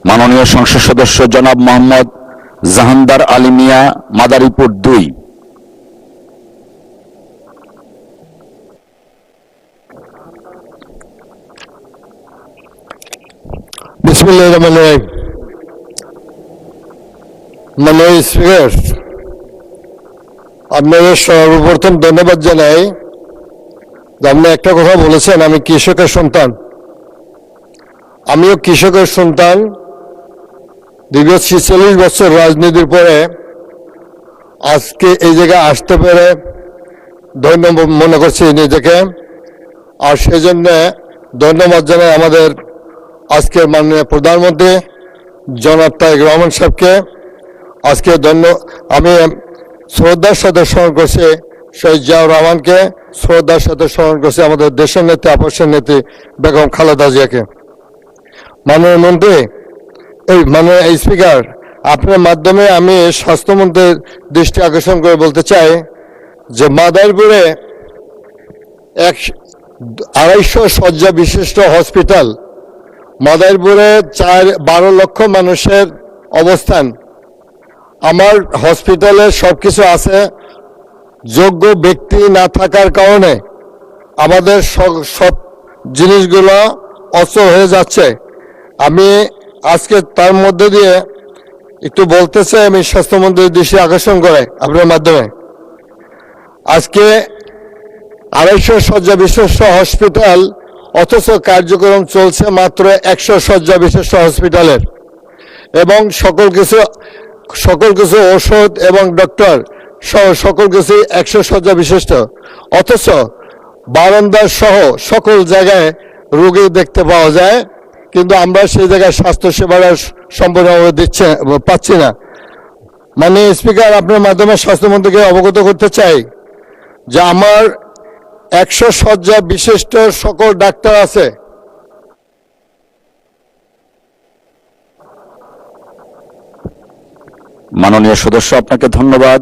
মাননীয় সংসদ সদস্য জনাব মোহাম্মদ জাহানদার আলী মিয়া, মাদারীপুর 2। বিসমিল্লাহির রহমানির রহিম। মাননীয় স্পিকার, আপনাদের সর্বপ্রথম ধন্যবাদ জানাই যে আপনি একটা কথা বলেছেন, আমি কৃষকের সন্তান। আমিও কৃষকের সন্তান। দীর্ঘ 46 বছর রাজনীতির পরে আজকে এই জায়গায় আসতে পেরে ধন্য মনে করছি নিজেকে, আর সেই জন্য ধন্যবাদ জানাই আমাদের আজকের মাননীয় প্রধানমন্ত্রী জনাব তারেক রহমান সাহেবকে। আজকে আমি শ্রদ্ধার সাথে স্মরণ করছি শহীদ জিয়াউর রহমানকে, শ্রদ্ধার সাথে স্মরণ করছি আমাদের দেশের নেত্রী, আপসের নেত্রী বেগম খালেদা জিয়াকে। মাননীয় মন্ত্রী, মাননীয় স্পিকার, আপনার মাধ্যমে আমি স্বাস্থ্যমন্ত্রীর দৃষ্টি আকর্ষণ করে বলতে চাই যে মাদারীপুরে 250 শয্যা বিশিষ্ট হসপিটাল, মাদারীপুরে 12 লক্ষ মানুষের অবস্থান। আমার হসপিটালে সবকিছু আছে, যোগ্য ব্যক্তি না থাকার কারণে আমাদের সব জিনিসগুলো অচল হয়ে যাচ্ছে। আমি আজকে তার মধ্যে দিয়ে একটু বলতে চাই, আমি স্বাস্থ্যমন্ত্রীর দৃষ্টি আকর্ষণ করে আপনার মাধ্যমে। আজকে 250 শয্যা বিশিষ্ট হসপিটাল, অথচ কার্যক্রম চলছে মাত্র 100 শয্যা বিশিষ্ট হসপিটালের, এবং সকল কিছু ওষুধ এবং ডক্টর সকল কিছু 100 শয্যা বিশিষ্ট, অথচ বারান্দা সহ সকল জায়গায় রোগী দেখতে পাওয়া যায়, কিন্তু আমরা সেই জায়গায় স্বাস্থ্যসেবাটা সম্পূর্ণভাবে পাচ্ছি না। মাননীয় স্পিকার, আপনার মাধ্যমে স্বাস্থ্যমন্ত্রীকে অবগত করতে চাই যে আমার 100 শয্যা বিশিষ্ট সকল ডাক্তার আছে, মাননীয় সদস্য, আপনাকে ধন্যবাদ।